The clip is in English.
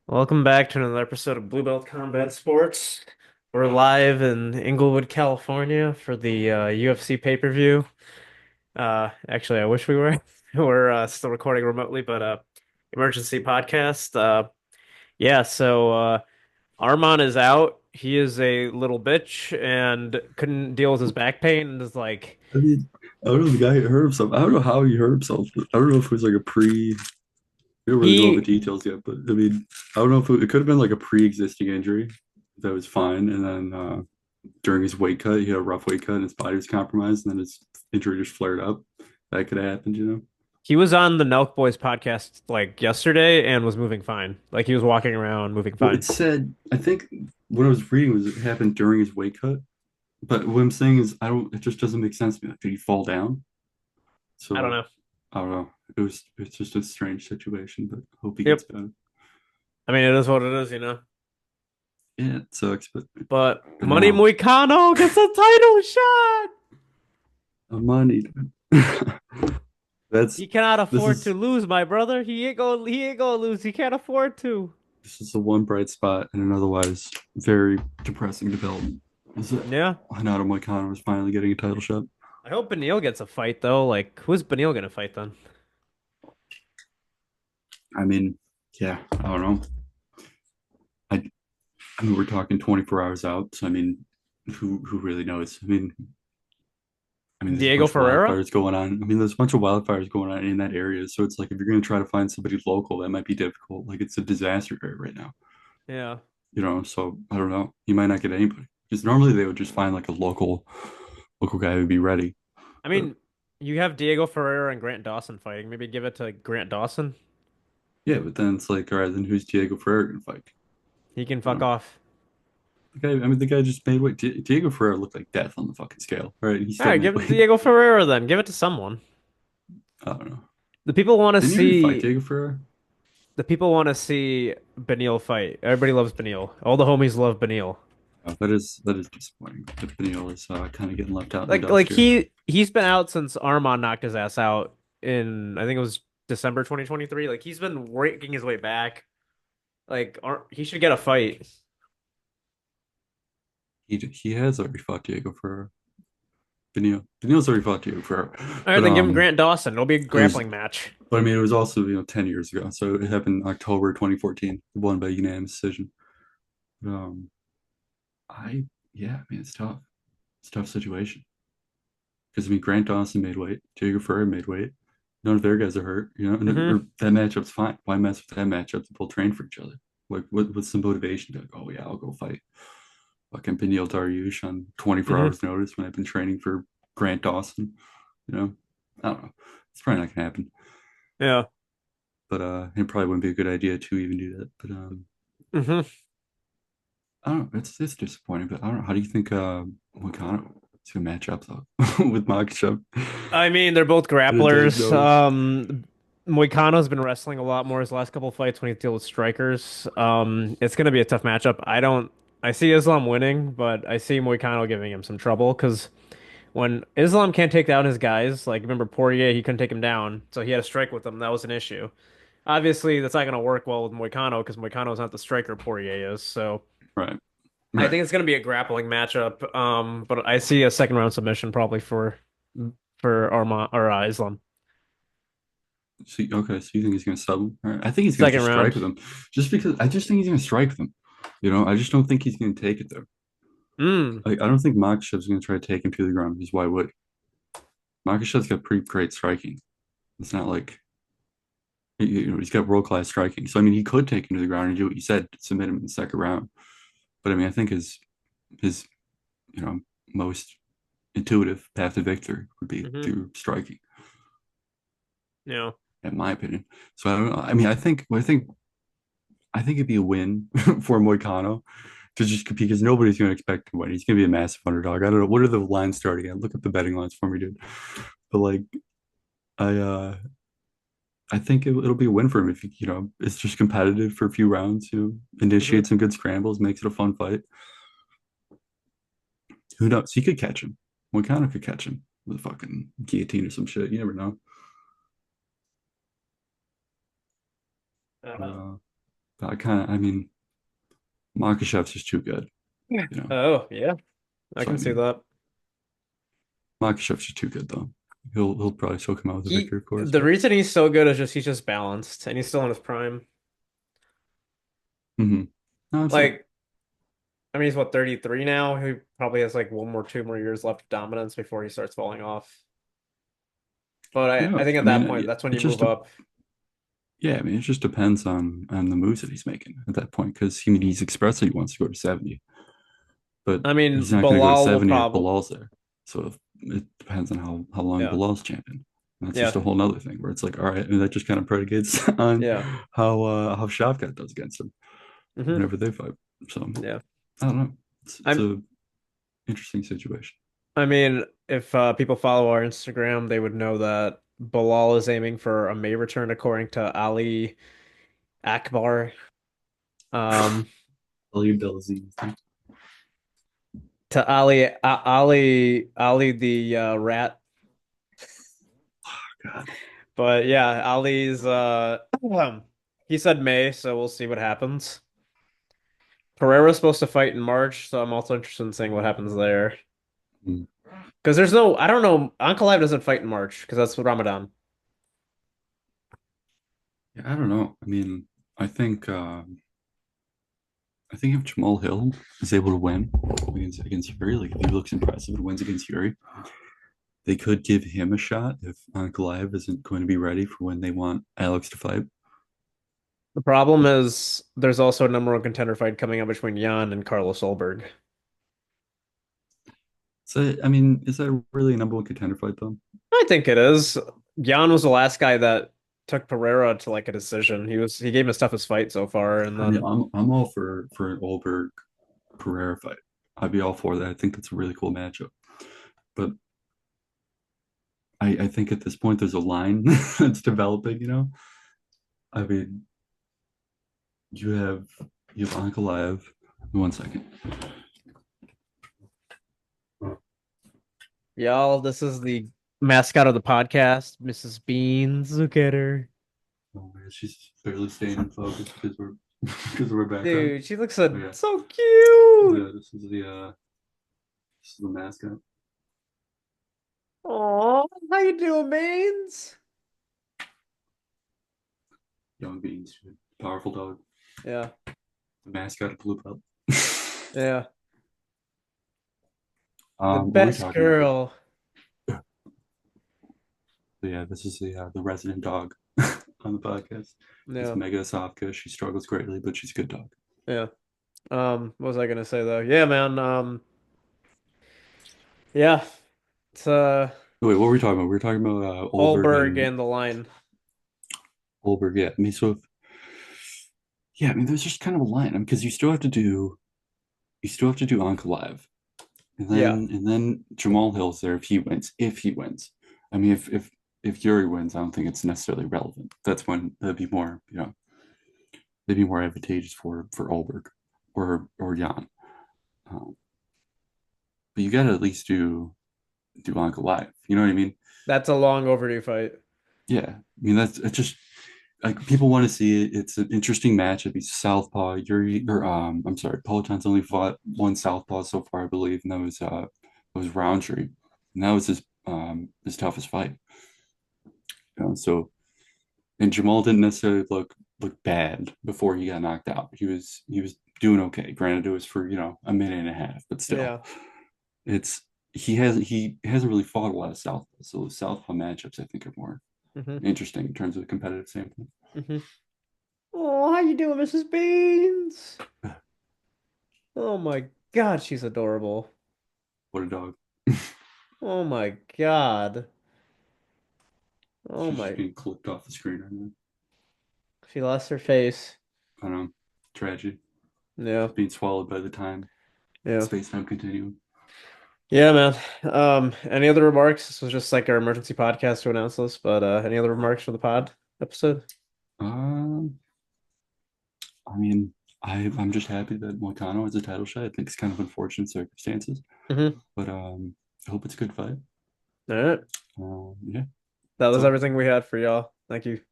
Welcome back to another episode of Blue Belt Combat Sports. We're live in Inglewood, California for the UFC pay-per-view. Actually, I wish we were. We're still recording remotely, but emergency podcast. Yeah, so Arman is out. He is a little bitch and couldn't deal with his back pain and is like I mean, I don't know if the guy hurt himself. I don't know how he hurt himself. I don't know if it was like a we don't really know all the he details yet, but I mean, I don't know if it could have been like a pre-existing injury that was fine. And then during his weight cut, he had a rough weight cut and his body was compromised. And then his injury just flared up. That could have happened, you know? he was on the Nelk Boys podcast like yesterday and was moving fine. Like he was walking around moving Well, fine. it said, I think what I was reading was it happened during his weight cut. But what I'm saying is, it just doesn't make sense to me. Like, did he fall down? I don't So know. I don't know. It's just a strange situation, but hope he gets Yep. better. I mean, it is what it is. Yeah, it sucks, But but Money now Moicano gets a title shot. I'm money. That's He cannot this afford to is lose, my brother. He ain't gonna lose. He can't afford to. this is the one bright spot in an otherwise very depressing development. Is that Yeah. Hanato Moicano is finally getting a title shot. I hope Beneil gets a fight though. Like, who's Beneil gonna fight then? I mean, yeah, I don't know. I I mean, we're talking 24 hours out, so I mean, who really knows? There's a Diego bunch of Ferreira? wildfires going on. I mean, there's a bunch of wildfires going on in that area. So it's like if you're going to try to find somebody local, that might be difficult. Like it's a disaster area right now, Yeah. So I don't know. You might not get anybody because normally they would just find like a local guy who'd be ready. I But mean, you have Diego Ferreira and Grant Dawson fighting. Maybe give it to Grant Dawson. yeah, but then it's like, all right, then who's Diego Ferrer going to fight? He can You fuck know, off. the guy just made weight. Diego Ferrer looked like death on the fucking scale. All right, he All still right, made give it to weight. Diego Ferreira then. Give it to someone. I don't know. The people want to Didn't he already fight see Diego Ferrer? the people want to see Beneil fight. Everybody loves Beneil. All the homies love Beneil. That is disappointing. That Peniel is kind of getting left out in the Like dust here. he's been out since Armand knocked his ass out in I think it was December 2023. Like he's been working his way back. Like he should get a fight. He has already fought Diego Ferrer. Daniil's already fought Diego Ferrer, All right, but then give him Grant Dawson. It'll be a it was grappling match. but I mean it was also 10 years ago, so it happened in October 2014, won by unanimous decision. Um, I yeah, I mean it's a tough situation because I mean Grant Dawson made weight, Diego Ferrer made weight. None of their guys are hurt, Hmm. or that matchup's fine. Why mess with that matchup? They both train for each other. What's the motivation to go? Oh yeah, I'll go fight fucking Peniel Dariush on 24 Hmm. hours notice when I've been training for Grant Dawson. You know, I don't know. It's probably not gonna happen, Yeah. but it probably wouldn't be a good idea to even do that. But Hmm. I don't know. It's disappointing, but I don't know. How do you think Moicano is gonna match up though with Makhachev? I mean, they're both And a day's grapplers. notice. Moicano's been wrestling a lot more his last couple of fights when he deals with strikers. It's gonna be a tough matchup. I see Islam winning, but I see Moicano giving him some trouble because when Islam can't take down his guys, like remember Poirier, he couldn't take him down, so he had to strike with him. That was an issue. Obviously, that's not going to work well with Moicano because Moicano's not the striker Poirier is. So Right, I right. think it's going to be a grappling matchup. But I see a second round submission probably for Arma or Islam. So okay, so you think he's gonna sub him? All right. I think he's gonna Second just strike round. with him, just because I just think he's gonna strike with him. I just don't think he's gonna take it there. Mm. Like I don't think Makhachev's gonna try to take him to the ground. Because why would Makhachev's got pretty great striking. It's not like he's got world class striking. So I mean, he could take him to the ground and do what you said, submit him in the second round. But I mean, I think his you know most intuitive path to victory would be Hmm. through striking, Yeah. in my opinion. So I don't know. I mean, I think it'd be a win for Moicano to just because nobody's going to expect him to win. He's going to be a massive underdog. I don't know what are the lines starting at. Look up the betting lines for me, dude. But like, I uh, I think it'll be a win for him if it's just competitive for a few rounds. Hmm. Initiate some good scrambles, makes it a fun fight. Who knows? He could catch him. Moicano could catch him with a fucking guillotine or some shit. You never know. Uh, Uh, But I mean, Makhachev's just too good, Yeah. you know. Oh, yeah, I So I can see mean, that. Makhachev's just too good though. He'll probably still come out with a victory, of course, The but reason he's so good is just he's just balanced and he's still in his prime. hmm no, absolutely. Like, I mean, he's what, 33 now? He probably has like two more years left of dominance before he starts falling off. But Who I knows? think I at mean, that point, that's when it you move just up. yeah. I mean, it just depends on the moves that he's making at that point because I mean, he's expressed that he wants to go to 70, but I he's mean, not going to go to Bilal will 70 if probably, Bilal's there. So it depends on how long yeah, Bilal's champion. And that's just yeah, a whole nother thing where it's like, all right, I mean, that just kind of predicates on yeah. how Shavkat does against him Hmm. whenever they fight. So Yeah. I don't know. It's I'm, a interesting situation. I mean, if people follow our Instagram, they would know that Bilal is aiming for a May return according to Ali Akbar. Um, Ali Abdelaziz. to Ali the rat. God. But yeah, Ali's he said May, so we'll see what happens. Pereira's supposed to fight in March, so I'm also interested in seeing what happens there. Mm. Because there's no, I don't know, Ankalaev doesn't fight in March because that's Ramadan. Yeah, I don't know. I mean, I think I think if Jamal Hill is able to win against Fury, like if he looks impressive and wins against Fury, they could give him a shot if Ankalaev isn't going to be ready for when they want Alex to fight. The problem is there's also a number one contender fight coming up between Jan and Carlos Solberg. So I mean, is that really a number one contender fight though? I think it is. Jan was the last guy that took Pereira to like a decision. He gave him his toughest fight so far, and I mean, then I'm all for an Olberg Pereira fight. I'd be all for that. I think that's a really cool matchup. But I think at this point there's a line that's developing. I mean, you have you have Ankalaev. One second. y'all, this is the mascot of the podcast, Mrs. Beans. Look at her. Oh man, she's barely staying in focus because we're because of our background. Dude, she looks Oh yeah, so cute. this is the mascot. Aw, how you doing, Beans? Young Beans, powerful dog, Yeah, the mascot of Blue Belt. yeah. The What were we best talking about? girl. So yeah, this is the resident dog on the podcast. It's Yeah, Mega Sofka. She struggles greatly, but she's a good dog. yeah. What was I gonna say though? Yeah, man. Yeah, it's Wait, what were we talking about? We were talking about Olberg Holberg and and the line. Olberg. Yeah, I mean, so yeah, I mean, there's just kind of a line. I mean, because you still have to do Ankalaev, Yeah. and then Jamal Hill's there if he wins. I mean, if Yuri wins, I don't think it's necessarily relevant. That's when that'd be more, they'd be more advantageous for Olberg or Jan. Um, but you got to at least do Ankalaev. You know what I mean? That's a long overdue fight. Yeah. I mean, that's it's just like people want to see it. It's an interesting matchup. He's Southpaw. Yuri, or I'm sorry, Peloton's only fought one Southpaw so far, I believe, and that was Roundtree, and that was his toughest fight. So and Jamal didn't necessarily look bad before he got knocked out. He was doing okay. Granted, it was for a minute and a half, but still, Yeah. it's he hasn't really fought a lot of Southpaw. So Southpaw matchups, I think, are more Hmm. interesting in terms of the competitive standpoint. Hmm. Oh, how you doing, Mrs. Beans? Oh my God, she's adorable. What a dog. Oh my God. Oh She's just my. being clipped off the screen right now. She lost her face. I don't know. Tragedy. Yeah. She's being swallowed by the Yeah. space time continuum. Yeah, man. Any other remarks? This was just like our emergency podcast to announce this, but any other remarks for the pod episode? Um, I mean, I'm just happy that Moicano has a title shot. I think it's kind of unfortunate circumstances, Hmm. but I hope it's a good fight. All right. Yeah, That that's was all. everything we had for y'all. Thank you.